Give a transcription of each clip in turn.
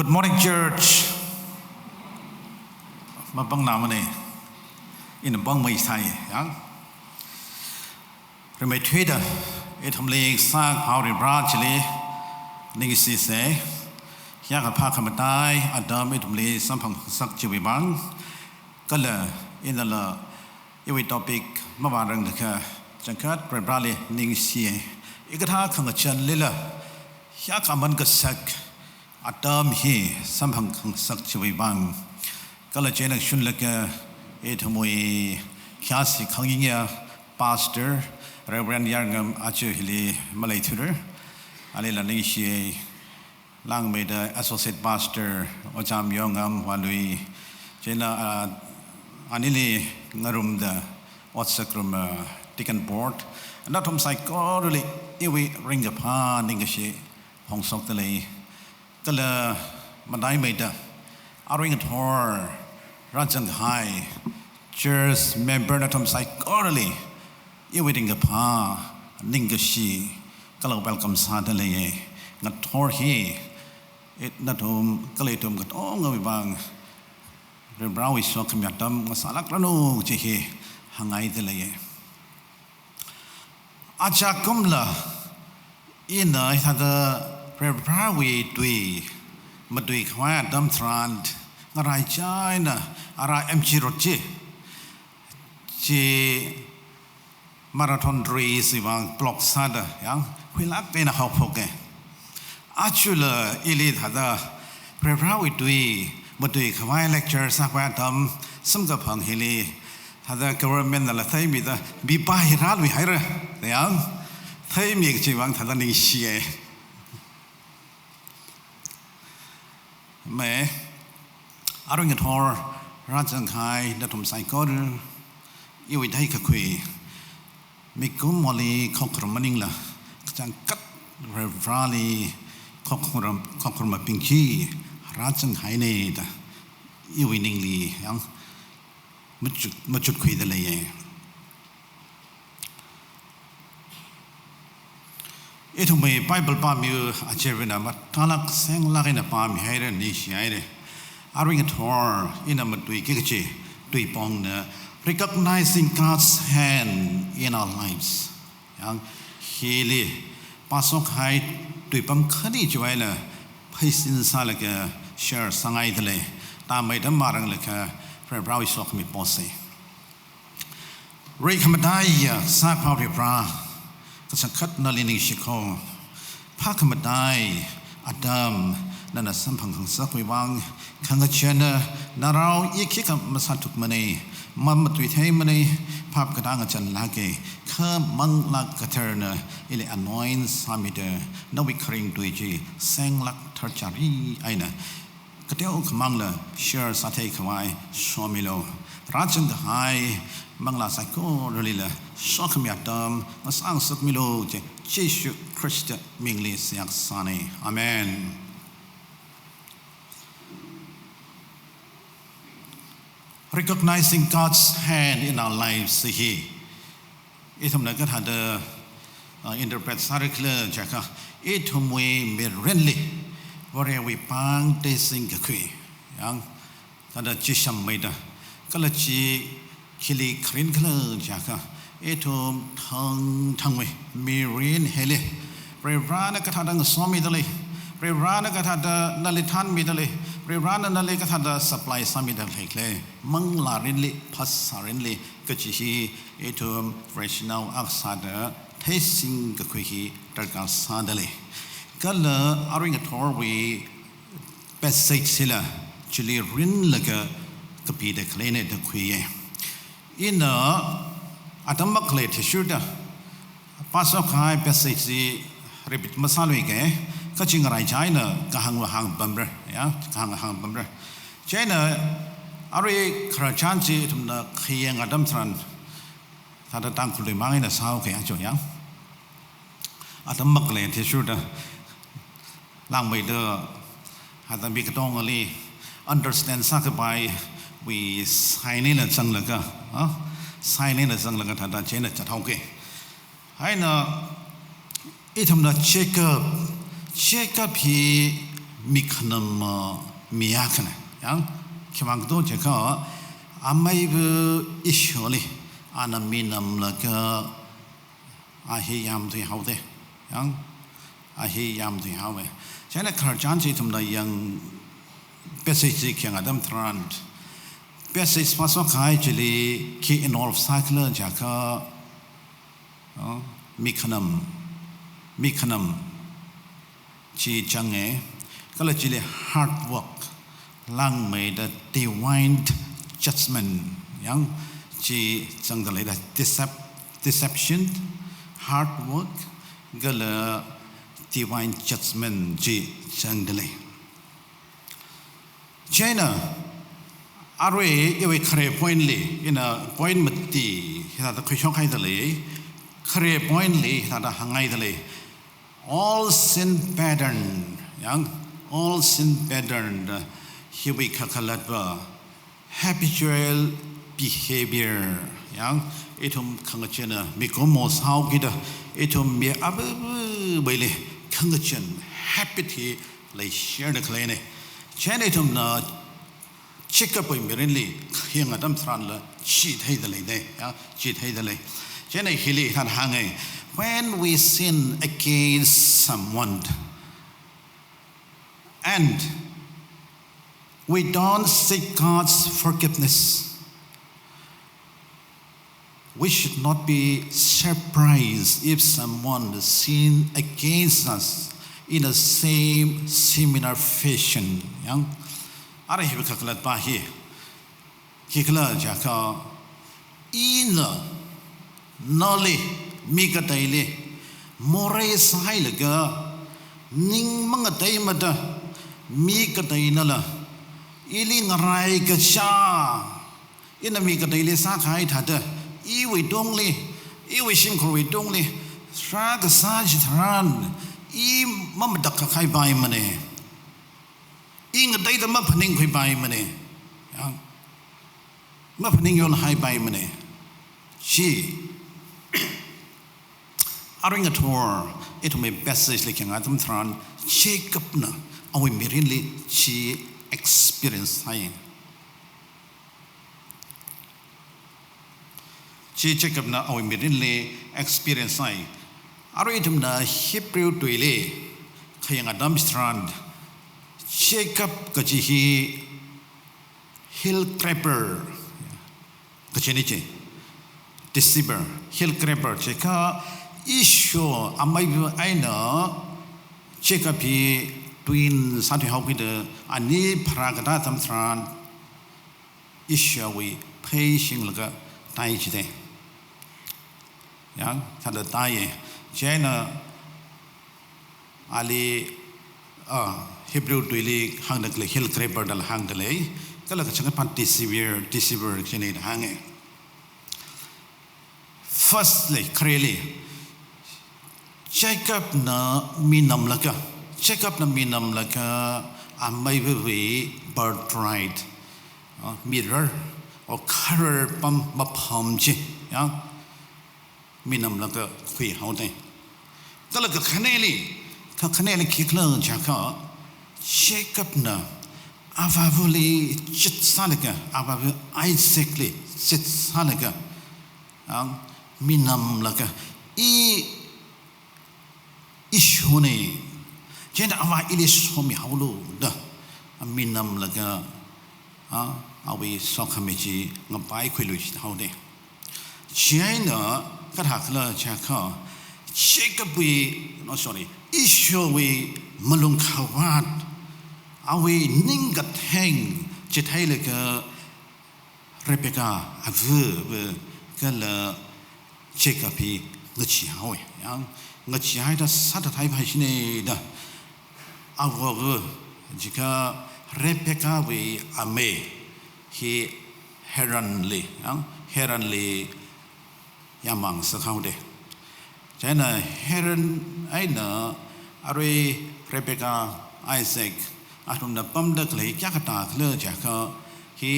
Good morning, church. มาบังนามันเองอินบังไม่ใช่ยังเราไม่ทวีตทำเลสร้างพาวริบราชเลยนี่ก็สิเสยากกับพาขมตายอัดามทำเลสัมพังสักชีวิตบังก็เลยอินนั่นละอีวิทอปิกมาบานเรื่องนี้ค่ะจังคัดเปรย์บราเลยนี่ก็สิอีกท่าขังจันเลยละยากกับมันก็สักอัดามฮีสัมพังสักชีวิตบังก็เลยเจนักชุนเล็กทำไมข้าศึกขังยิงยา pastor เรเวรนยังอาจจะฮิลีมาเลทุร์อะไรล่ะนี่สิล่างไม่ได้ associate pastor อาจารย์ยองวาลุยเจน่าอันนี้เลยงารุมเดอวัดสักรุมติกันบอร์ดนักทำไซค์ก็เลยอีวิริงกับพานิ่งก็สิห้องสอบเลยก็เลยมันได้ไม่ได้อาริงทอร์รัชจังไฮเจอร์สเมมเบอร์นักทำไซค์ก็เลยอีวิริงกับพานิ่งก็สิก็เราเวลคัมซาได้เลยงัดทอร์ฮีนัดทำก็เลยทำกันอ๋อเงาบางเรื่องราววิศวกรรมทำมาสารักระนูเจฮีห่างไกลได้เลยอาจารย์กุมละอินเนอร์ถ้าจะเรื่องราววิดุยมาดุยขวานดำทรานอะไรใช่นะอะไรเอ็มจีรถจีมาราธอนรีสิวังบล็อกซัดยังคุยลักเป็นหอบพกอาชุลอิลิทัดเรื่องราววิดุยมาดุยขวานเลคเชอร์สักวันทำสมกับพังเฮลีถ้าจะ government นั่นแหละไทยมีแต่บีบายรัดวิหายเลยยังไทยมีจีวังทัดนิ่งเชียแม่อารมณ์ทอร์รัชจังไฮดัตมไซค์ก็อีวิธีคุยมีกุมมอลีข้อครมันนิ่งละจังกัดเรฟราลีข้อครมันปิงชีรัชจังไฮเนี่ยอีวินิ่งลียังมาจุดคุยได้เลยทำไมไบเบิลป้ามีอาจารย์เป็นอะไรท่านักเสียงลักษณะป้ามีให้เรื่องนี้ใช่ไหมอาริงทอร์อินามาตุยกิจตุยปองเน recognizing God's hand in our lives ยังเฮลีป้าสกให้ตุยปั๊มคดีช่วยเลยให้สินสารเลยแชร์สังไงทะเลตามไม่ทำมารังเลยพระบราวสกมีปอสีเรื่องธรรมดาสาพาวเรียบร้ก็สังกัดนาลินิชิโคภาคธรรมดาอาดัมนั่นน่ะสัมพันธ์ของสักวิวังขังเชนนาเราอีกคิดกับมาสัตว์มันเองมันมาตุยเทมันเองภาพกระด้างอาจารย์ลาเกข้ามังลักกระเทอร์เนอิเลอนอยน์สามิเดนวิคริงตุยจีเซงลักทาร์จารีไอน่ะกระเดียวขมังละเชื่อสัตย์ขวายชอมิโลราชจังไฮมังลาสักโกเรลิละชอบขมีอัตมมาสร้างสักมิโลเจเจสุคริสต์มิงลิสยักษานีอาเมนrecognizing God's hand in our lives สิทำนั้นก็ท่านinterpret สารคดีจากทำไมไม่เรียนเลยว่าเรื่องวิปังเตสิงก็คือยังท่านจิชไม่ได้ก็เลยจิคิลิครินก็เลยจากทำทั้งไม่มีเรียนเฮเลเรื่องร้านก็ท่านสวมีได้เลยเรื่องร้านก็ท่านนั่นเลยท่านมีได้เลยเรื่องร้านนั่นเลยก็ท่าน supply สามีได้เลยมังลารินเลยภาษารินเลยก็จะทำ fresh now อักษรเทสิงก็คือตระการสาได้เลยก็เลยอาริงทอร์วีเป็นสิ่งที่ละจุลีรินเลยก็ปีเด็กเลยเนี่ยเด็กคุยอินอาตมาเคยที่สุดภาษาไทยเป็นสิ่งที่เรียบมาสาลุยแกก็จริงอะไรใช่เนอะก็ห่างบัมเบอร์ยังห่างบัมเบอร์ใช่เนอะอะไรคราชันจีทุนเขียงอดัมทรันถ้าตั้งคุยมาให้เนอะสาวแข่งจุดยังอาตมาเคยที่สุดล่างไม่เด้อหากมีกระต้องอะไร understand สักใบวิสัยนี่แหละจังเลยก็สัยนี่แหละจังเลยก็ถ้าได้เช่นจะเท่ากันให้เนอะทำนั้นเช็คกับพี่ มีขนมมียาขนาดยังขี้มังตัวจะก็อาไม่เบอิชเลยอานามีนำแล้วก็อาเฮียามที่เขาเดยังอาเฮียามที่เขาเว้ฉะนั้นคราจานที่ทำได้ยังเป็นสิ่งที่เกี่ยงกับดัมทรันด์เป็นสิ่งที่ภาษาไทยจะเรียกคีอินออลฟไซเคิลจะก็มีขนมที่จังเงก็เลยจะเรียก hard work ลังไม่ได้ divine judgment ยังที่จังก็เลย deception hard work ก็เลย divine judgment ที่จังก็เลยใช่นะอะไรยังไงครีพอยน์เลยนะพอยน์มัดตีที่เราคุยช่องให้ทะเลครีพอยน์เลยที่เราหางไงทะเล all sin pattern ยัง all sin pattern ที่วิเคราะห์ว่า habitual behavior ยังไอ้ทุ่มขังเชนมีข้อมูลสาวกิดไอ้ทุ่มมีไปเลยขังเชน habit ที่เลยแชร์นักเลยเนี่ยใช่ไอ้ทุ่มนะเช็คกับไปมีเรื่องเลยยังไงตั้มทรันละชีดให้ทะเลได้ยังชีดให้ทะเลใช่ไอ้ฮิลีท่านหางไง when we sin against someone and we don't seek God's forgiveness we should not be surprised if someone sin against us in the same similar fashion ยังอะไรที่เขาเรียกว่าที่เขาเรียกจากอินนอลีมีกระไดเลยโมเรสไฮเลยก็นิ่งมังกระไดมาด้มีกระไดนั่นแหละอีลิงอะไรก็ชาอินมีกระไดเลยสักให้ทัดอีวิดงเลยอีวิชิมครูวิดงเลยสักสาจิตรันอีมันดักใครไปมันเนี่ยอิงได้แต่มาพนิงคุยไปมันเนี่ยมาพนิงโยนหายไปมันเนี่ยชีอะไรเงี้ยทัวร์ไอ้ทุ่มเป็น passage เลยแข่งกันทุ่มทรานเช็คกับนะเอาไว้มีเรื่องเลยชี experience ให้ชีเช็คกับนะเอาไว้มีเรื่องเลย experience ให้อะไรทุ่มนะ Hebrew ตัวเลยแข่งกันดัมสตรานเช็คกับก็จะฮี hill crabber ก็เช่นนี้เช่ deceiver hill crabber เช็คกับอิชโออาไม่เป็นไอ้เนาะเช็คกับพี่ทวินสัตว์ที่เขาคิดอันนี้พระกระดาษทำทรานอิชโอวิเพย์ชิงแล้วก็ตายจีเดยังถ้าเดือดตายเช่นอาลีHebrew ตัวเลขห่างเด็กเลย hill crabber ดัลห่างเด็กเลยก็เลยก็ช่างพัน deceiver เช่นนี้ห่างไง firstly เครียดJacob นะมีนำละก็ Jacob นะมีนำละก็อาไม่เว้ย birthright mirror หรือ color ปั๊มมาพร้อมจียังมีนำละก็คุยเขาได้ก็เลยก็คะแนนเลยก็คะแนนเลยคิดเรื่องจากก็ Jacob นะอาว่าวุลีจิตสาลก็อาว่าวุลี Isaac เลยจิตสาลก็มีนำละก็อิชูนี่เช่นอาว่าอิลิสโฮมิฮาวลูเด้อมีนำแล้วก็เอาไปสอกขมิจีงับไปคุยลุยเท่าเด้เช่นก็ถักเลยจากเขาเช็คกับวี no sorry อิชูวีมลุงขาวาดเอาไว้นิ่งกัดแห้งจะให้เลยก็เรเบคก้าอาวูก็เลยเช็คกับพี่เงือกเอาไว้ยังเงือกให้ได้สัตว์ไทยไปที่นี่นะเอาว่าจิกาเรเบคก้าวิอาเมฮีเฮรันลียังเฮรันลียามังสักเขาเด้ใช่ไหมเฮรันไอ้เนาะอะไรเรเบคก้าไอแซคอาตุนดับปั๊มดักเลยยักษ์ตาเคลื่อนจากเขา he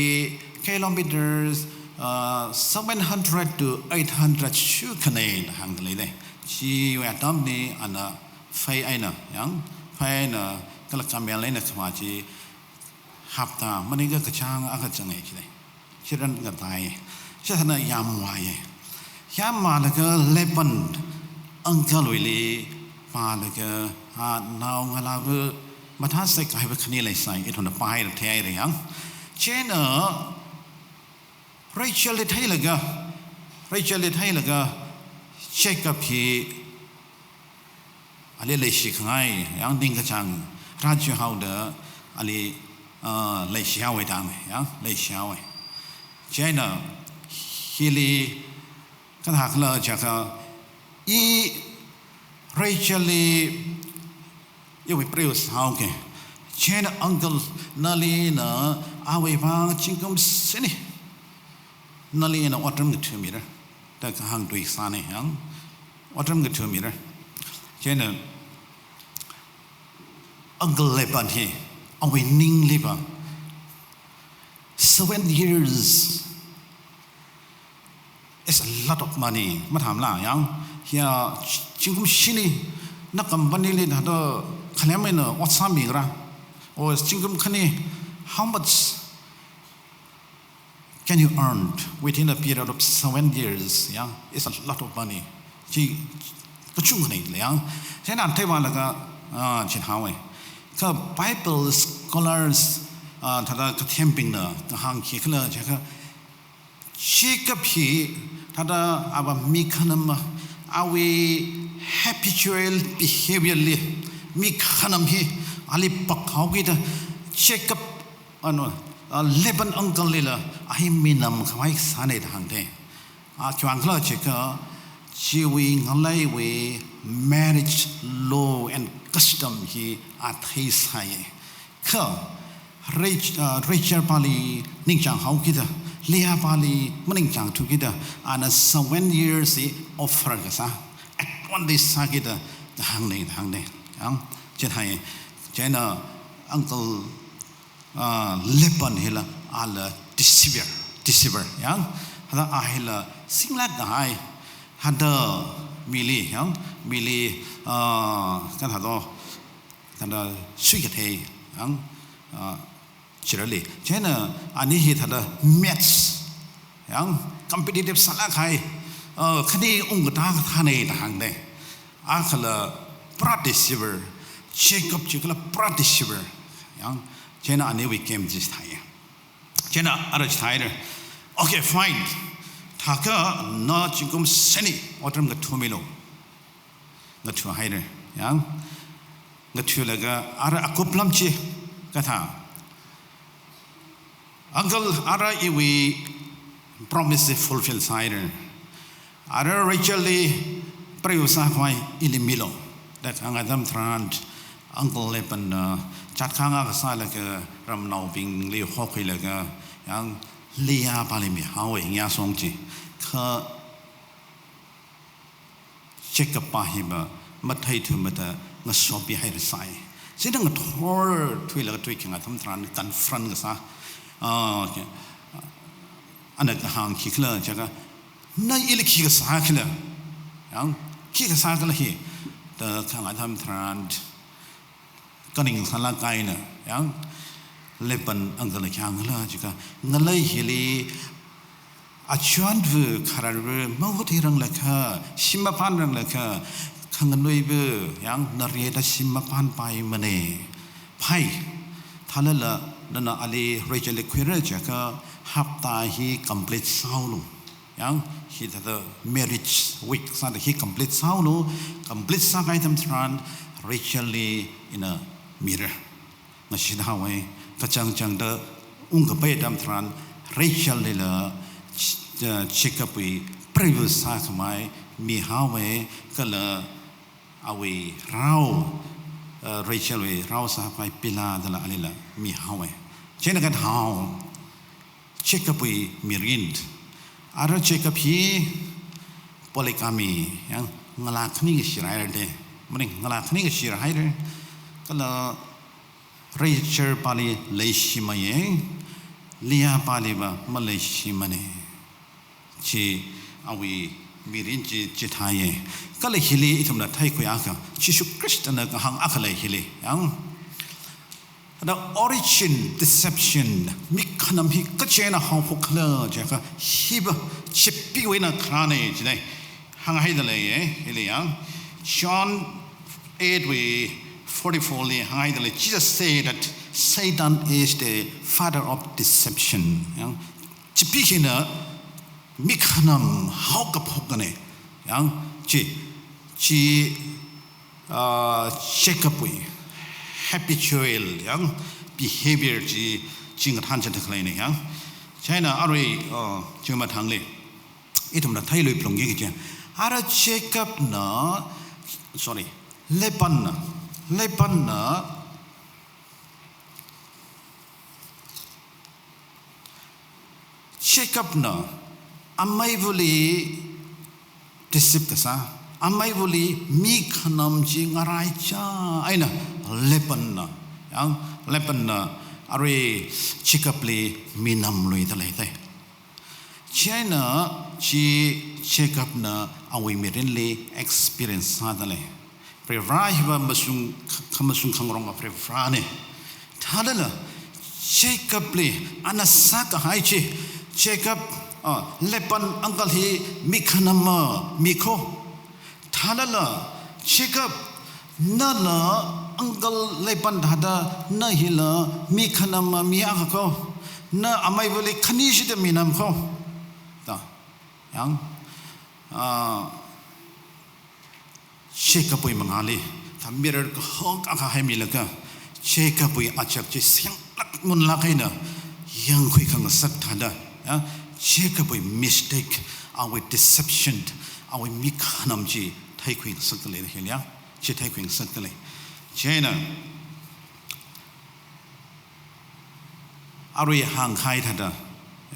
kilometers 700 to 800 ชูคะแนนห่างกันเลยชีวิตตอนนี้อันน่ะไฟไอ้น่ะยังไฟน่ะ ก็ละกำเมลัยนะสมาชิหับตามันนี่ก็กระช่างอากาศจังไงใช่ไหมเช่นนั้นก็ตายเช่นนั้นยามวายยามมาแล้วก็เล็บันอังกฤษเลยมาแล้วก็นาวงาลาเวมาท้าใส่ไก่ไปขณีเลยใส่ไอ้ทุนปลายแท้เลยยังเช่นไรเชลเลทให้เลยก็ไรเชลเลทให้เลยก็เช็คกับพี่อะไรเลยสิข้างไงยังดิ้งกระชังราชฮาวเดออะไรเลยเช้าไว้ทางยังเลยเช้าไว้เช่นฮิลีก็หักเลยจากอีไรเชลเลยังไม่เปรี้ยวสาวแกเช่นอังกฤษนั่นเลยนะเอาไว้บ้างจริงก็ไม่ใช่นั่นเลยนะวัดรำกึศมีระแต่ก็ห่างตัวอีกสานเนี่ยยังวัดรำกึศมีระเช่นอังกฤษเลยบ้านที่เอาไว้นิ่งเลยบ้าง 7 years is a lot of money มาถามล่ะยังเฮียจริงก็ไม่ใช่นักการบันนี่เลยนะตัวคะแนนไม่เนอะวัดสามีกันโอ้จริงก็คะแนน how much can you earn within a period of 7 years yeah it's a lot of money ที่ก็ชุ่มขนาดเลยยังฉะนั้นเทวาแล้วก็เช่นหาไว้ก็ Bible scholars ถ้าก็เทมปิ้งเนอะก็ห่างขี้ขึ้นเลยใช่ไหมเชื่อกับพี่ถ้าอาว่ามีขนมเอาไว้ habitual behavior เลยมีขนมที่อะไรปักเขาคิดเช็คกับเลบันอังกฤษเลยล่ะไอ้มีนำเขาไว้สานในทางเดียจวนก็เช็คชีวิตอะไรเว้ marriage law and custom ที่อาจให้ใส่ก็Rachel พาลีนิ่งจังเขาคิดเลียพาลีมันนิ่งจังทุกคิดอันนั้น7 years offer กันซะ at one day สักคิดทางนี้ยังเช่นไงเช่นอังกฤษเลบันเฮล่ะอาลdeceiver ยังฮัลอาเฮล่ะสิ่งแรกก็ให้ฮัลมิลียังมิลีกันฮัลสุยเทยังเชื่อเลยเช่นอันนี้ฮัลmaths ยัง competitive สลักให้คดีองค์การท่านในทางเดียอาขละ deceiver เช็คกับdeceiver ยังเช่นอันนี้วิเคมจิตไทยเช่นอะไรจิตไทยเลยโอเค fine ถ้าก็น่าจึงกุมเสนีวัตถุกับทุ่มโลกับทุ่มให้เลยยังกับทุ่มแล้วก็อะไรกุบล้ำจีก็ท่าอังกฤษอะไรอีวี promise fulfill ใส่เลยอะไร Rachel เลยประโยชน์สักไว้อิลิมิโลแต่ทางอาจารย์ทรานอังกฤษเลยเป็นจัดข้างก็ใส่แล้วก็รำนาวปิงเลี้ยวข้อคุยแล้วก็ยังเลี้ยบาลีมีเอาไว้เงี้ยส่งจีเขาเช็คกับป้าหิบมาไทยถึงมาแต่เงาสอบให้ได้ใส่สิ่งนั้นก็ทอร์ทุยแล้วก็ทุยข้างอาจารย์ทรานกันฟรันก็ซะอันนั้นห่างขี้เคลื่อนใช่ไหมนั่นอีล็กขี้ก็สาขี้เลยยังขี้ก็สาก็เลยแต่ข้างอาจารย์ทรานก็นิ่งสันละไกเนี่ยยังเล็บเป็นอังกฤษแข็งเลยจีกันนั่นเลยเฮลีอาจารย์วิคาราร์วิมาวุฒิรังเลขาชิมพันรังเลขาขังกันด้วยวิยังนเรียดชิมพันไปมันเองไพ่ท่านละนั่นอะไรเรเจลคุยเรื่องจากฮับตาฮี complete สาวลุยังฮีท่า marriage week สันฮี complete สาวลุ complete สักไอเทมทรานเรเจลin a mirror นั่นสินะเว้ยก็จังเดอุ้งกับไปดำทรานเรเชลเลยละเช็คกับไปพรีวิวสักไม่มีหาเว้ยก็เลยเอาไว้เราเรเชลเว้ยเราสักไปพิลาดละอะไรละมีหาเว้ยเช่นกันหาเช็คกับไปมีรินด์อะไรเช็คกับพี่โพลิกามียังงลาคณิกสิไรเด้มันงลาคณิกสิไรเด้ก็เลยRachel พาลีเลชิมาเองเลียพาลีบะมาเลชิมาเนชีเอาไว้มีรินจีจิตไทยก็เลยฮิลีอีทุมนัดไทยคุยอาค่ะชิชุคริสต์นั่นก็หังอักเลยฮิลียัง the origin deception มิขนำฮิก็เจนะห้องพวกเลอจะก็ฮิบชิปปี้ไว้นะครานี่จะได้ห่างให้ได้เลยเฮ้ยยัง John 8:44 เลยห่างให้ได้เลย Jesus said that Satan is the father of deception ยังชิปปี้เนะมิขนำห้องกับพวกกันเนี่ยยังจีเช็คกับไปhabitual ยัง behavior จีจริงกับท่านจะถึงอะไรเนี่ยยังใช่นะอะไรจึงมาทางเลยไอ้ทำนั้นไทยเลยปลงยิ่งจังอะไรเช็คกับนะ sorry เลปันนะเช็คกับนะอาไม่บุลีdeceive กันซะอาไม่บุลีมีขนมจริงอะไรจ้าไอ้น่ะเลปันนะยังเลปันนะอะไรเช็คกับเลยมีนำเลยทะเลได้ใช่นะจีเช็คกับนะเอาไว้มีเรื่องเลย experience ทะเลเปรียบร้ายว่ามาสุ่งขังรองกับเปรียบร้ายเนี่ยท่านั้นละเช็คกับเลยอันนั้นสักหายจีเช็คกับเลปันอังกฤษที่มีขนมมีโคท่านั้นละเช็คกับนั่นละอังกฤษเลปันท่านั้นนั่นฮิละมีขนมมีอะไรก็นั่นอาไม่เลยขณีสิเดมีน้ำเขาต่อยังเช็คกับไปมังอาลีทำมีเรื่องห้องอาคาให้มีแล้วก็เช็คกับไปอาจจะเสียงลักมุนลักให้นะยังคุยกันสักท่านั้นเช็คกับไป mistake เอาไว้ deception เอาไว้มีขนมจีไทยคุยสักเลยเห็นยังเช็คไทยคุยสักเลยใช่นะอะไรห่างไกลท่านั้น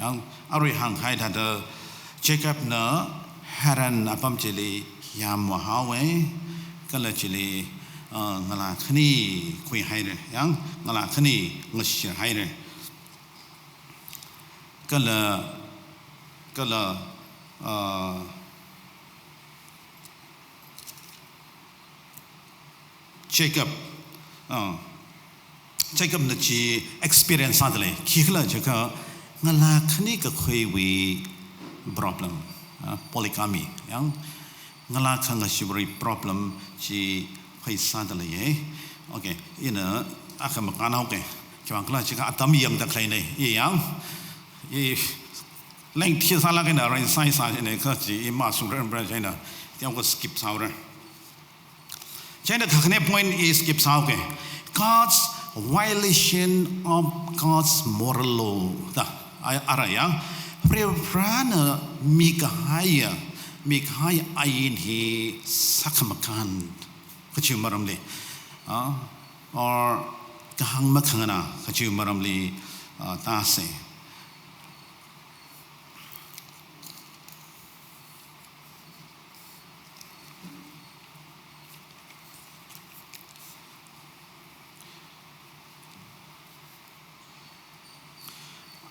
ยังอะไรห่างไกลท่านั้นเช็คกับเนอะฮารันอัปมเจลียามว่าหาไว้ก็เลยเจลีงลาขณีคุยให้เลยยังงลาขณีงเสียให้เลยก็เลยเช็คกับนั่นจี experience อะไรคิดแล้วจะก็งลาขณีก็เคยวี problem polygamy ยังงลาขังก็ชิบรี problem จีเคยสั่งอะไรโอเคอีน่ะอาคำกันเอาโอเคจังหวะก็จะก็อัตมีอย่างตะใครเนี่ยยังแรงที่สารกันอะไรใส่เนี่ยก็จีมาสุดเรื่องใช่ไหมที่เราก็ skip สาวเลยใช่ไหมข้างใน point is skip สาวกัน God's violation of God's moral law อะไรยังเรียกว่านะมีกายไอ้ที่สักมากันก็ชื่อมารำลีก็หังมาขังนะก็ชื่อมารำลีตาเส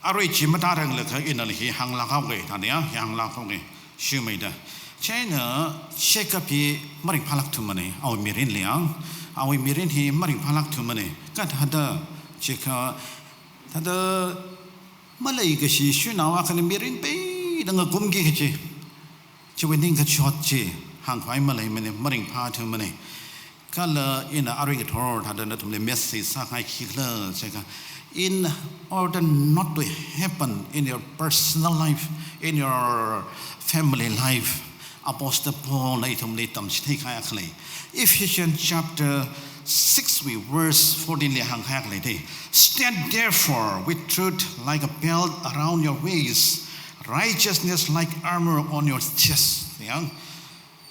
อะไรจิมตาเรื่องเลยคืออินอะไรที่หังลาเข้าไปท่านเนี่ยหังลาเข้าไปชื่อไม่ได้ใช่เนอะเช็คกับพี่มาริพาลักทุมันเนี่ยเอามีเรื่องเลี้ยงเอามีเรื่องที่มาริพาลักทุมันเนี่ยก็ท่านเดอเช็คท่านเดอมาเลยก็สิชื่อหนาวกันมีเรื่องไปดังกุมกี่ก็จะวันนี้ก็ช็อตจีห่างไกลมาเลยมันเนี่ยมาริพาทุมันเนี่ยก็เลยอินอะไรก็ทอท่านเดอเนี่ยทุกเรื่องเมสซี่สักให้คิดเลยใช่ไหมin order not to happen in your personal life, in your family life, Apostle Paul ในธรรมนิตมที่ข้าคลีEphesians chapter 6 verse 14 เลยห่างข้าคลีที่ Stand therefore with truth like a belt around your waist, righteousness like armor on your chest. อย่าง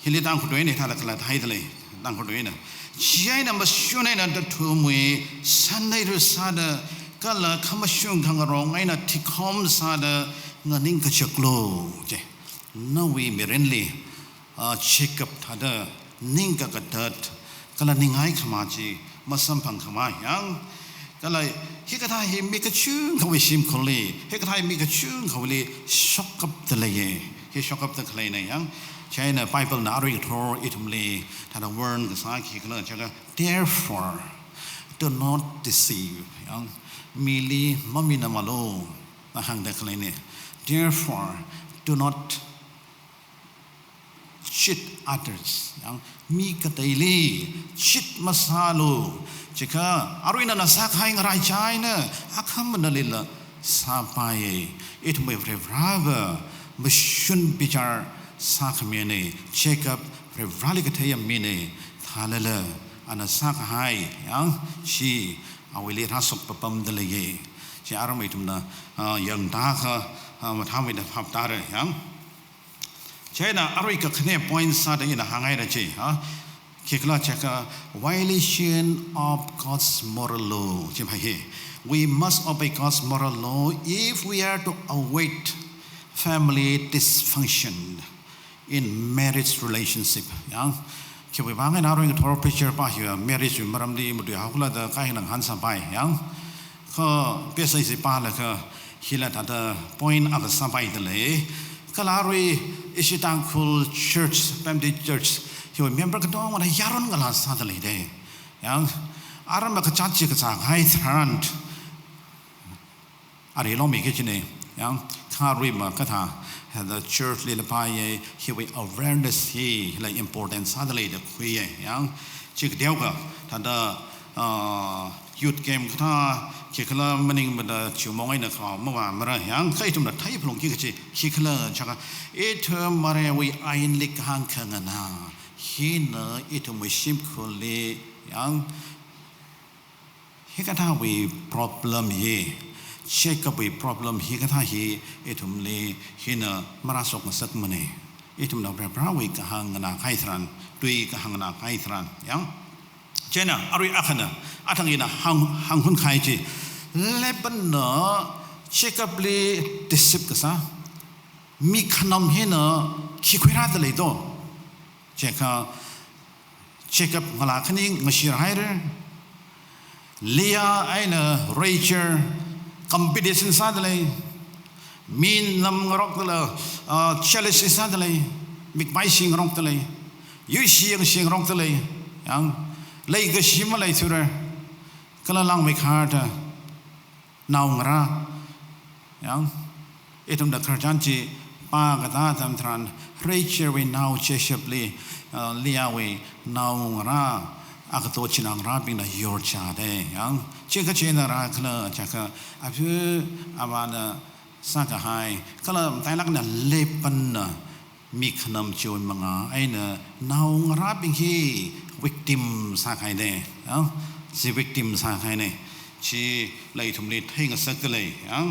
ฮิลิตังคนด้วยเนี่ยท่านละคลาไทยเลยตั้งคนด้วยเนี่ยใช่นะมาช่วยในนั้นทุ่มวยสันในรู้สาดก็เลยขมาช่วยทางรองไอ้น่ะที่คอมสาดเงินนิ่งก็เช็คโลเจ้น่าวิมีเรนลี่เช็คกับท่าเดนิ่งก็กระเดิดก็เลยนิ่งให้ขมาจีมาสัมพันธ์ขมาอย่างก็เลยเฮก็ท่าเฮมีกระชุ่งเขาไปชิมคนเลยเฮก็ท่ามีกระชุ่งเขาเลยช็อกกับตะเลยเฮช็อกกับตะเลยเนี่ยยังใช่นะไบเบิลน่ะอะไรก็ทออิทุมเลยท่านเวิร์นก็สักขีก็เลยใช่ก็ therefore do not deceive ยังมีลีไม่มีนามาโลนะฮังเด็กเลยเนี่ย therefore do not cheat others ยังมีกติลี cheat มาซาโลจิกะอารุยนันสักให้งรายใจเนี่ยอาคำมันนั่นเลยละซาไปเอทไม่เรียบร้อยไม่ชุนพิจารสักมีเนี่ยเช็คอัพเรียบร้อยก็เทียมมีเนี่ยท่าเลยอันนั้นสักให้ยังชีเอาไว้เลี้ยงสุขปั๊มเดลยชีอารมณ์ทุ่มนะยังตาค่ะมาทำไว้ในภาพตาเลยยังใช่นะอารมณ์ก็คะแนน point สัตย์นะห่างไงนะชีฮะคิดแล้วเช็ค violation of God's moral law ใช่ไหมเฮ้ we must obey God's moral law if we are to avoid family dysfunction in marriage relationship ยังคิดว่าบางอย่างเราเองทอร์พิเชอร์ป่ะอยู่ marriage อยู่มาทำดีมาดูเขาแล้วแต่ใครหนังหันสบายยังก็เพื่อใส่สิป้าเลยก็ฮิลาตัด point อักษรไปเลยก็ลารุยอิชิตังคูล church family church ที่ว่า member ก็ต้องวันยารุนกันละสัตว์เลยเด้ยังอารมณ์ก็จัดจิกจากให้ทรานด์อะไรลองมีแค่ไหนยังข้ารุยมาก็ท่าthe church เลยละไปที่ว่า awareness ที่ละ important สัตว์เลยเด็กคุยยังจิกเดียวก็ท่านหยุดเกมก็ท่าคิดละมันยังมันชิวมองไอ้นะครับเมื่อวานมาเลยยังใครจุ่มไทยพลงคิดละชักเอเธอมาเรียวิไอน์ลิกฮังขังนะฮินะเอเธอไม่ชิมคนเลยยังฮิก็ท่าวิ problem ยี่เช็คกับวิ problem ฮิก็ท่าฮิเอเธอมเลยฮินะมาราสกมาสักมันเองเอเธอมเราเป็นพระวิกฮังนะใครทรันตุยกฮังนะใครทรันยังเจน่ะอารุยอาขันนะอาทังยินะฮังคนใครจีเลบันเนอเช็คกับลีดิสิบก็ซะมีขนมเห็นเนอขี้คุยรัดเลยตัวเช็คกับเวลาคันนี้งชิรายเรื่องเลียไอ้เนอเรเชอร์คอมเพติชันสัตว์เลยมีนำร็อกเลยเชลซีสัตว์เลยมิกไบชิงร็อกเลยยูชิงร็อกเลยยังเลยก็ชิมอะไรสุดเลยก็ละลังไม่ขาดนาวงรายังเอตุมดักขจันจีป้ากตาทำทรานเรเชอร์วินาวเชชบลีเลียวินาวงราอักตัวชินังราบินายอร์ชาเดยังเชื่อก็เชื่อนาราคลจากก็อาเพื่ออาบานสักหายก็ละแต่ลักนั้นเล็บปันมีขนมโจรมังไอ้เนนาวงราบินฮีvictim สักหายเดยังสิ victim สักหายเนชีเลยทุ่มนี้ให้กันสักเลยยัง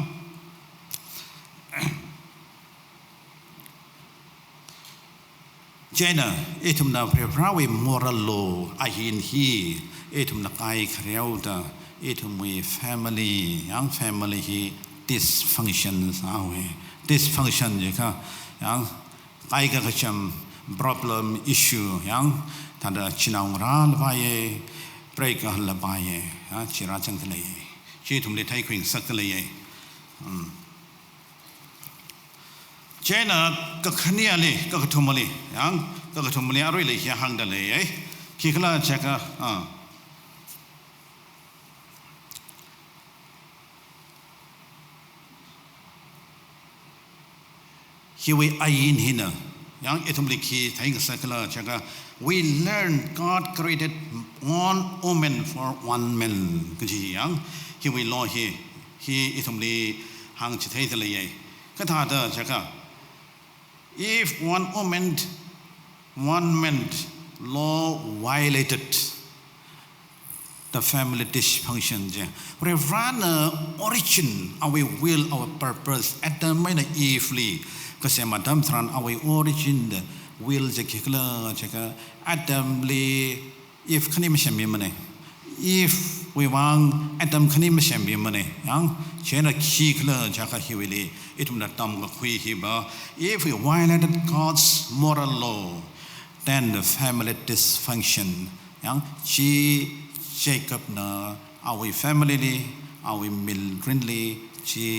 เจน่ะเอทุมนาเพรพระวิมอรัลโลอาหินฮีเอทุมนักไอเครียวตาเอทุมวิ family ยัง family ฮี dysfunction สาวเอ dysfunction จีค่ะยังไอก็จะ problem issue ยังท่านชินาวราลบายเปรย์ก็ลบายชิราจังทะเลชีทุ่มเลยไทยคุยสักทะเลเจน่ะก็ขณีอะไรก็กระทำอะไรยังก็กระทำอะไรอะไรเลยที่ห่างทะเลคิดขล่าเช็คคิดว่าไอ้ยินหินะยังเอทุมเลยคิดไทยก็สักขล่าเช็คwe learn God created one woman for one man ก็ที่ยังที่วิลอฮีอิทุมลีหางจิตให้ทะเลก็ท่าเด้อใช่ไหม if one man law violated the family dysfunction ใช่ rather origin our will our purpose at the minute evilly ก็เสียมาดำทราน our origin will จะคิดเลยใช่ไหม Adam ลี if คันนี้ไม่ใช่มีมันเอง if วิวัง Adam คันนี้ไม่ใช่มีมันเองยังเช่นคิดเลยใช่ไหมฮิวิลีอิทุมนัดตามก็คุยฮิบะ if we violated God's moral law then the family dysfunction ยังชีเจคับนะ our family our children ชี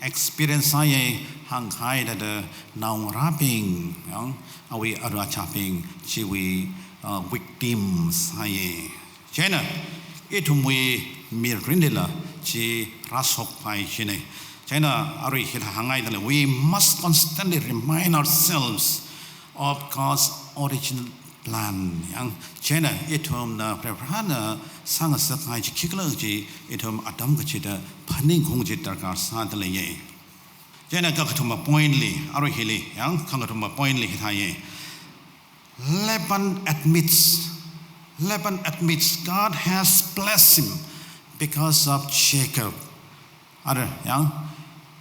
experience อะไรห่างไกลแต่ now rapping ยังเอาไว้อาราชาพิงชีวิvictims ให้เช่น Itumwe mirindela chi rasok pai chine. China ari hila hangai dale. We must constantly remind ourselves of God's original plan. Yang China itum na prepara sang sakai chi kikla chi itum adam kachida paning kong chi darkar sa dale ye. China kakatuma pointly ari hili yang kakatuma pointly hitaye. Laban admits God has blessed him because of Jacob. Ada yang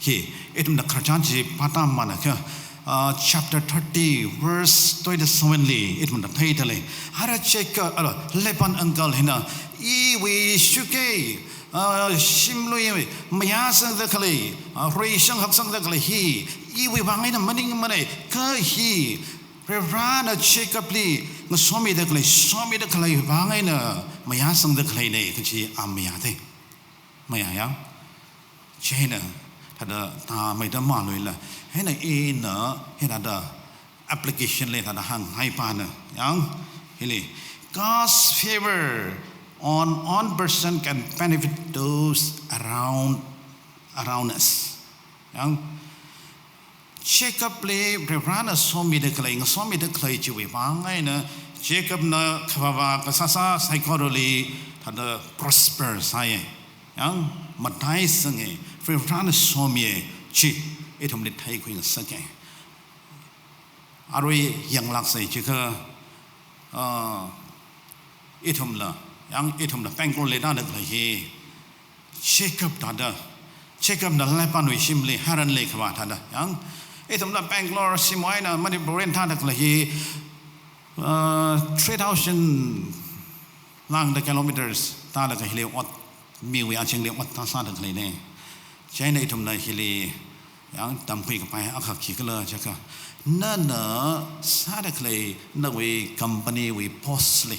itum na kerjanji patam mana ke chapter 30 verse 27 li itum na title ada Jacob Laban uncle hina iwi shuke shimlui mayasang the kali reisang haksang the kali iwi bangai na maning manai ke Revana Jacob li ngasomi the kali bangai na mayasang the kali ne kachi amyate maya China tada ta mai da ma loi la hena na hena da application le tada hang hai pa na yang hili God's favor on one person can benefit those around us yang Jacob le prana somi de klai ngasomi de klai chi we bangai na Jacob na khaba ka sa psychology tada prosper sai yang matai sange prana somi chi itum le thai kuin sake aroi yang lak sai chi ka itum la pangkol le da de klai Jacob na Laban we shim le haran le khwa tada yang itum la Bangalore simoi na mani boren ta da klai 3000 lang the kilometers ta da klai ot mi we aching le ot ta sa da klai ne China itum na hili yang tampui ka pai akha khikala chaka na sa da klai na we company we postly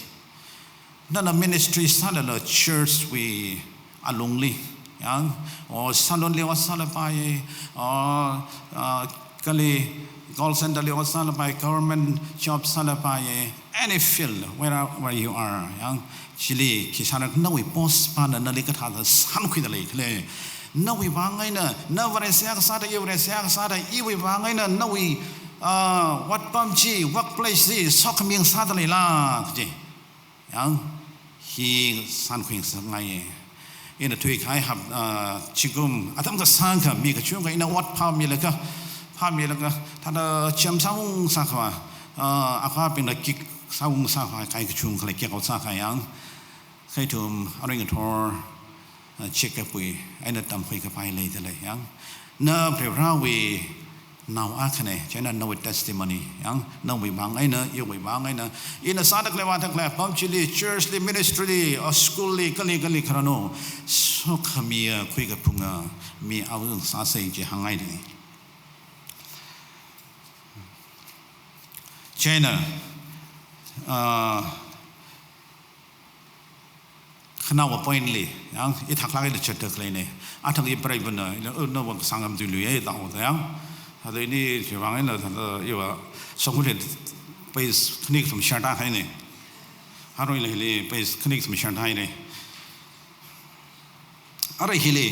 na ministry sa da church we alongli yang or salon le wasala pai or kali call center le wasala pai government job sala pai any field where you are yang chili kisana na we post pa na le ka tha san khwi da le khle na we bangai na vare sia ka sa da ye vare sia ka sa da I we bangai na we what pam chi workplace ji sok ming sa da le la ji yang hi san khwing sa ngai in the tweak I have chigum atam ka sang ka mi ka chung ka ina what pa mi la ka ta da cham sang sa ka akha ping da kik sang sa ka kai ka chung ka le ke ka sa ka yang khai tum aring thor check up we ina tam khoi ka pai le le yang na pre ra we now akhane chana no testimony yang no we bang aina you we bang aina in a sadak le wa tak le pam chili church le ministry or school le kali kharano so khamia khoi ka punga mi awung sa sei je hangai de China khana wa point le yang I thak la le chat tak le ne athang I prai bana no wa sangam tu lu ye da ho yang hada ini jewang ina da iwa songule pais knik som shanta hai ne haroi le le pais knik som shanta hai ne are hile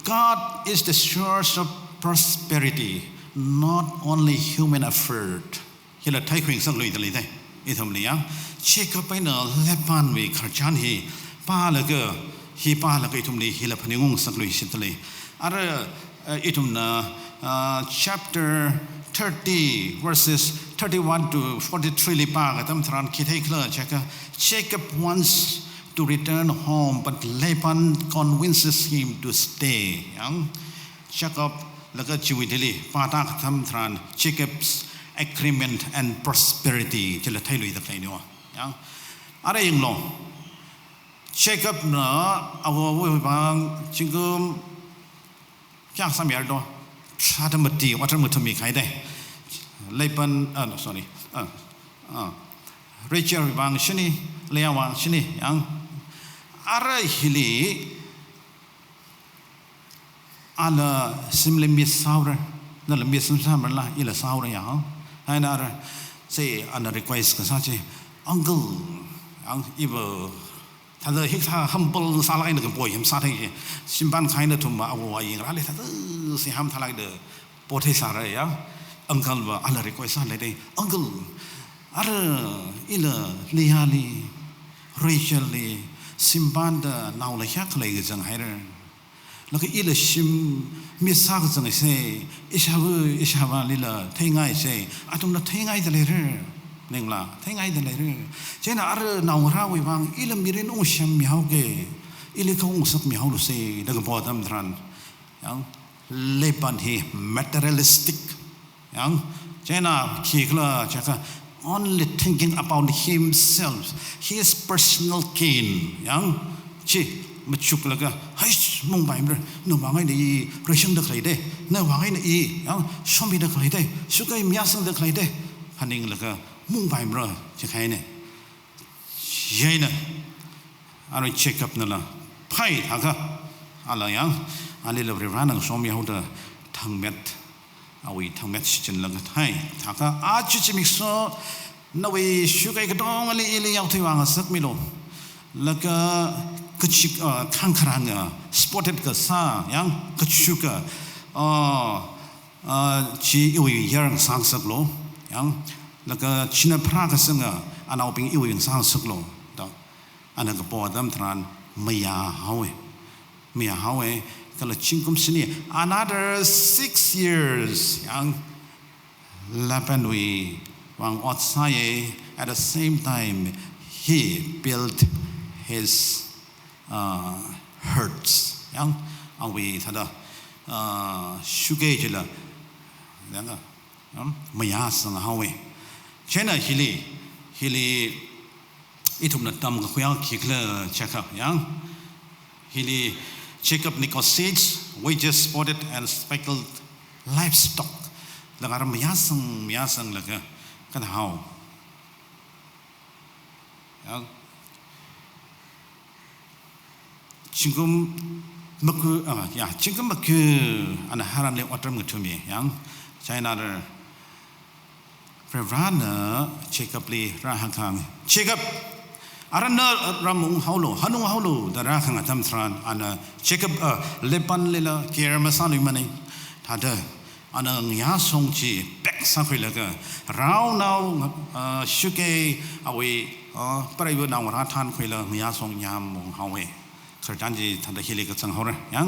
God is the source of prosperity not only human effort hila thai khwing sang lui le dai I thom le yang check up ina Laban we kharchan hi pa la ga hi pa la ga thom le hila phaningung sang lui sit le are itum na chapter 30 verses 31 to 43 li pa ga tam thran ki thai khla chaka Jacob wants to return home but Laban convinces him to stay yang Jacob la ga chiwi dili pa ta tham thran Jacob's agreement and prosperity chela thai lui da kai no yang are yeng lo Jacob na awo we bang chingum kya sam yar do Chatamati, what am I to make? Laban, sorry, Rachel Bang Shini, Lea Wang Shini, Yang Ara Hili Ala Simli Miss Saura, the Miss Samala, Ila Saura Yang, and Ara say, and request Kasachi, Uncle, Young Evil 他的他很不啥来那个波hem啥的新班开的同嘛我赢了他的是ham他来的波特啥的呀 uncle 吧阿拉 request 啥来的 uncle 阿拉伊拉利亚里 Rachel 里新班的闹了下来个正还是แล้วก็อีละชิมมีซากจังเสอิชาบาลีละเทงไงเสอะตุมละเทงไงตะเลยเรนึงล่ะเทงไงตะเลยเรเจน่ะอะนาวราวิวังอีละมีเรนองชัมมีเฮาเกอีละก็องสักมีเฮาลุเสดักบ่ตัมทรันยังเลปันเฮ materialistic ยังเจน่ะคีกละจัก only thinking about himself his personal gain ยังจิมาชุกแล้วก็เฮ้ยมุ่งไปมั้ยหนูว่าไงนี่เรื่องเด็กใครได้หนูว่าไงนี่ยังชมมีเด็กใครได้สุกัยมีอาสังเด็กใครได้ฮันนิงแล้วก็มุ่งไปมั้ยจะใครเนี่ยยัยเนี่ยอะไรเช็คอัพนั่นล่ะไพ่ทักก็อะไรยังอะไรเราเรียนนั่งชมมีเขาเด้อทั้งเม็ดเอาไว้ทั้งเม็ดชินแล้วก็ไพ่ทักก็อาจจะมีส่วนนวีสุกัยก็ต้องอะไรอีเลี้ยงที่วางสักไม่ลงแล้วก็กชิกข้างครังสปอร์ตก็ซายังกชิกชีอิวยังสร้างสักโลยังแล้วก็ชินพระก็ซึ่งอันเอาเป็นอิวยังสร้างสักโลต่ออันนั้นก็ปวดดำทรานไม่ยาหาวไม่ยาหาวก็เลยชิงกุมสินี another 6 years ยังแล้วเป็นวีวางอดสาย at the same time he built his hurts ยังเอาไว้ท่าเด้อสุเกจละยังก็ไม่ยากสังหาเวเช่นนั้นฮิลีอีทุกนัดตามก็คุยกันคิดเลยเช็คอัพยังฮิลีเช็คอัพ negotiates wages spotted and speckled livestock แล้วก็ไม่ยากสังแล้วก็เท่ายังจิงกุมมักคือจิงกุมมักคืออันนั้นฮารันเลวอัตรมุทุมียังใช่น่าจะพระรานะเช็คกับลีราหังคังเช็คกับอารันนะรามุงฮาวโลฮันุงฮาวโลแต่ราหังอัตมทรานอันนั้นเช็คกับเลปันเลละเกียร์มาสานุมันนี่ท่าเด้ออันนั้นยาสงจีเป็กสักคนละก็เราเนาชุกเกเอาไว้ปรายวนาวราทานคนละยาสงยามมงฮาวเวสุดท้ายที่ท่านได้เห็นก็สังหรณ์ยัง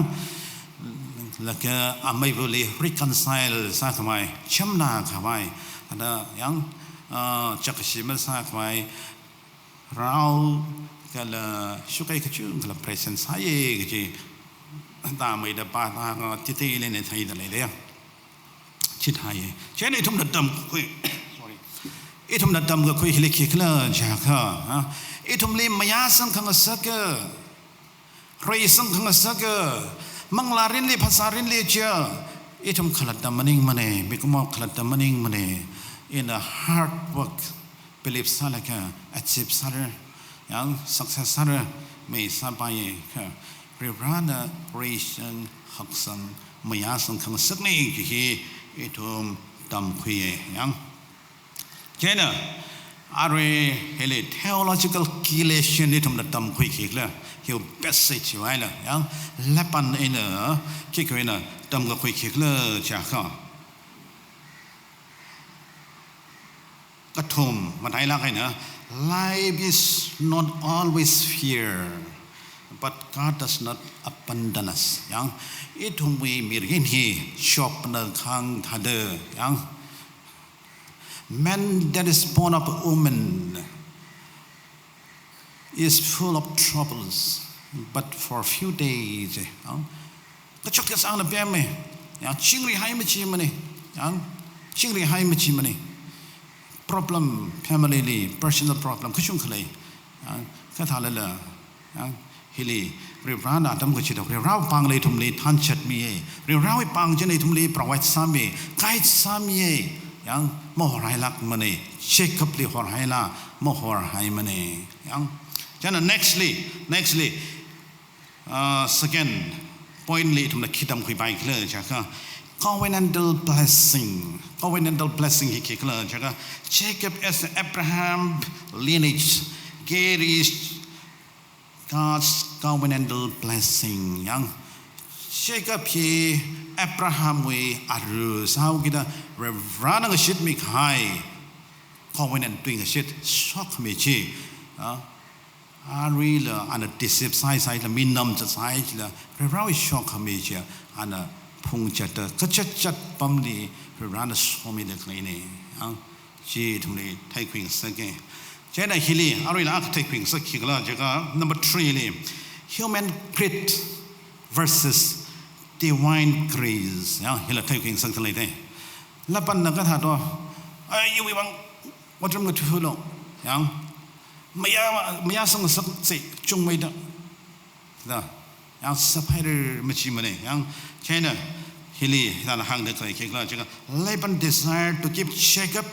แล้วก็อาไม่บุรี reconcile สักไม่ช้ำหน้าข้าไม่ท่านยังจักรชิมสักไม่เราก็เลยสุกัยขจุงก็เลย presence ให้ก็จีตามไม่ได้ป้าตาก็จิตใจเลยในไทยแต่เลยเดียวจิตไทยเช่นไอ้ทุ่มดัดดำคุย sorry ไอ้ทุ่มดัดดำก็คุยเฮลิคิกเลอร์จากเขาไอ้ทุ่มเลี้ยมายาสังขังสักรายสังขังสักมังลารินลีภาษารินลีเจ้าไอ้ทุ่มขลัดดำมันเองมันเองบิกมอกขลัดดำมันเองมันเอง in a hard work เปรียบสาระก็ achieve สาระยัง success สาระไม่สบายค่ะเรียบร้อยนะ ration หักสังมายาสังขังสักนี่คือไอ้ทุ่มดำคุยยังเช่นอะไรเฮลิ theological relation นี่ทุ่มดำคุยขี้เลยเกี่ยวกับสิ่งที่ว่าเลยยังและปันเองคิดว่าดำก็คุยขี้เลยจากเขากระทุ่มมาได้ละไงนะ life is not always fair but God does not abandon us ยังอีทุ่มวีมีเรื่องที่ชอบในข้างท่าเดิมยัง man that is born of a woman is full of troubles but for a few days ก็ชอบที่สั่งระเบียบไหมยังชิงรีให้ไม่ชิมมันนี่ยังชิงรีให้ไม่ชิมมันนี่ problem family personal problem ก็ช่วงเลยก็ทำอะไรล่ะยังฮิลีเรียบร้อยนะทำก็ชิดอกเรียบร้อยปังเลยทุ่มเลยท่านชัดมีเรียบร้อยปังจะในทุ่มเลยประวัติสามีไกด์สามียังมโหไรลักมันนี่เช็คกับเลยหัวไรละมโหไรมันนี่ยังฉะนั้น nextly second point เลยทุ่มเลยคิดทำคุยไปเลยใช่ไหม covenantal blessing ที่คิดเลยใช่ไหม Jacob as Abraham lineage carries God's covenantal blessing yang Jacob he Abraham we aru sao kita rana ng shit mi khai covenant doing a shit shock me chi ari la ana disip sai la minam cha sai la rawi shock me chi ana phung chat ka chat pam ni rana so me de klai ni ang chi thum ni thai khwing sake che na hili ari la thai khwing sak khi la jaga number 3 ni human grit versus divine grace yang hila thai khwing sak lai de la pan na ka tha to ai wi bang what ram to lo yang maya sang sak se chung mai da yang sapphire machi mane yang china hili dan hang de kai ke la jaga Laban desired to keep Jacob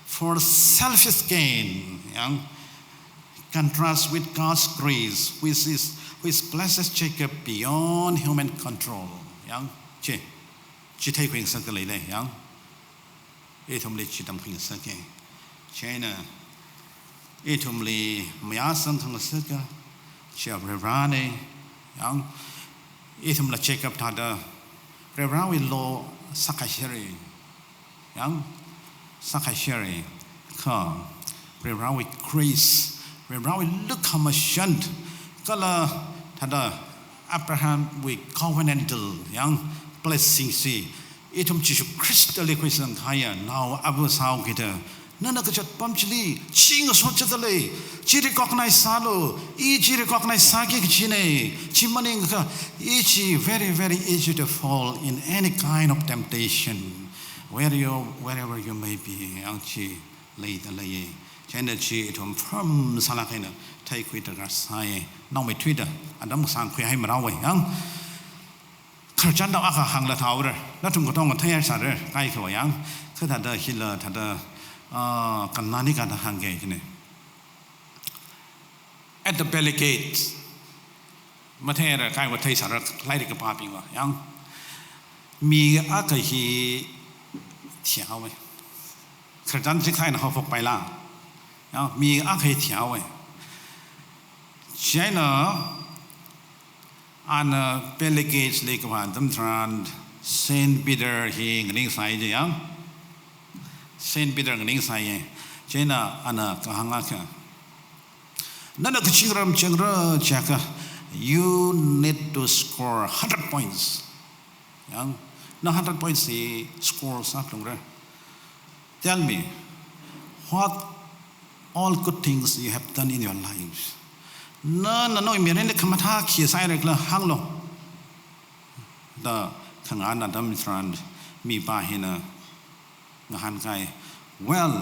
for selfish gain yang contrast with God's grace which blesses Jacob beyond human control yang chi thai khwing sak lai le yang e thom le chi tam khwing sak ke china e thom le maya sang thang sak ka cha rane yang e thom la Jacob tha da Reverend will law sakashiri yang sakashiri ka Reverend with grace Reverend will look how much shunt kala thada Abraham with covenantal yang blessing si itum Jesus Christ le question khaya now abu sao kita nana ka chat pamchli ching so chatale chi recognize salo e chi recognize sake chine chi maning ka e chi very easy to fall in any kind of temptation wherever you may be ang chi lei ta lei chana chi itum from sala kaina thai khwi ta ga sai nong mai twitter adam sang khwi hai ma raw yang khar chan da aka hang la thau re na tum ko tong ko thai sa re kai kho yang kha ta da hila ta da kan nani ka da hang ge ne at the belly gate ma thai ra kai wa thai sa ra lai de ka pa pi wa yang mi a ka hi thiao we khar chan chi khai na ho phok pai la yang mi a ka hi thiao we China an Pelegage Lake of Trand Saint Peter he ngning sai je yang Saint Peter ngning sai China ana kahanga ka nana ka chingram chingra chaka you need to score 100 points yang na 100 points he score sa tungra tell me what all good things you have done in your lives no mi ne khamatha khi sai rek la hang lo da khanga na dam trand mi ba hina nga han kai well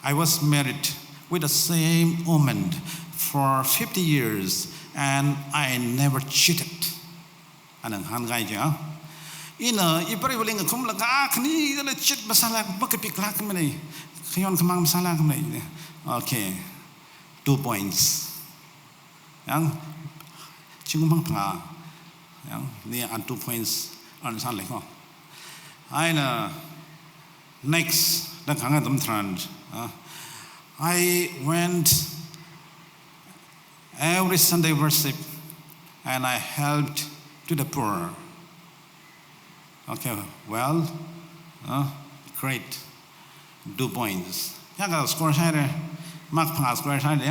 I was married with the same woman for 50 years and I never cheated anang han kai ja ina ipari boling khum la ka khni la chit masala ba ka pik la ka mani khyon khamang masala kam nei okay 2 points yang chingum phang yang ni an 2 points an san le ko aina next da khanga dam trand I went every Sunday worship and I helped to the poor okay well great 2 points yaga score sai re mark pass score sai de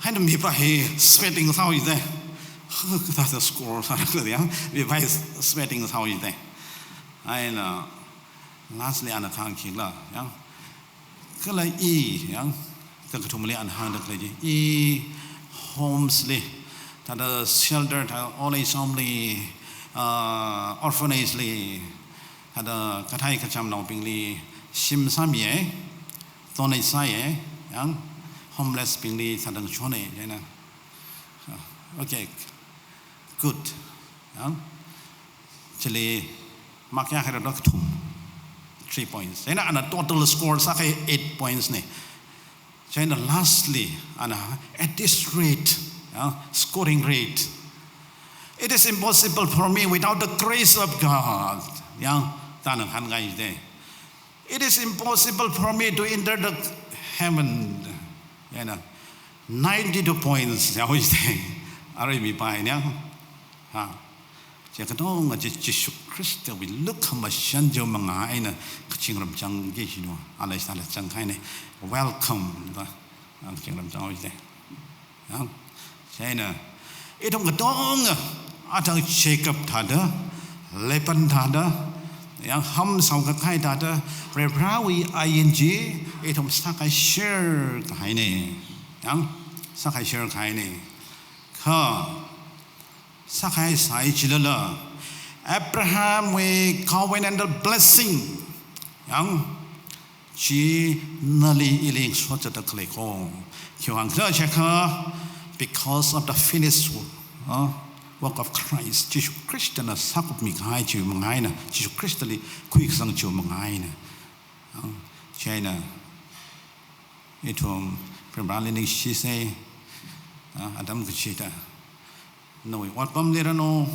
hai no mi pa he sweating sao yi de that's the score sai de yang mi pa sweating sao yi de ai na lastly an khang khi la yang ka lai e yang ka thum le an han de le ji e homes le ta the shelter ta only somely orphanage le ta the ka thai ka cham nong ping li sim sam ye tonai sai ye yang homeless ping li sa dang chone ye na okay good yang chile mak ya khara dok thum 3 points and a total score sa 8 points ne China lastly at this rate scoring rate it is impossible for me without the grace of God yang tanang han gai de it is impossible for me to enter the heaven, 92 points, I always say, Arabi by now. Jacadong, Jesu Christ, we look how much Shanjo Manga in a Kingdom Jang Gishino, Alexander Jankine, welcome, Kingdom Jang is there. China, it on the dong, Atang Jacob Tada, Lepan Tada, Yang Ham Saukakai Tada, Rebrawi ING, it on Sakai share Kaine, Yang Sakai share Kaine, Ka. Sakai sai chilala. Abraham we covenantal blessing. Yang chi nali iling swata the kleko. Kyang cheka because of the finished work of Christ. Jesus Christ na sakop mi kai chu mangai na. Jesus Christ li quick sang chu mangai na. China. Itom primrali ni shi say Adam kuchita. No, what pam there no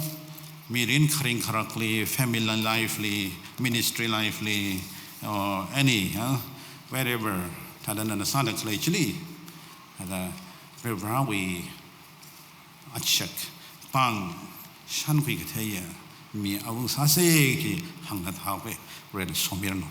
mirin karing karakli, family lively, ministry lively, or any, wherever. Tadana na sada klay chili. Ada Brawi achak pang shan kui kataya mi awu sase ki hangat hawe red somirno.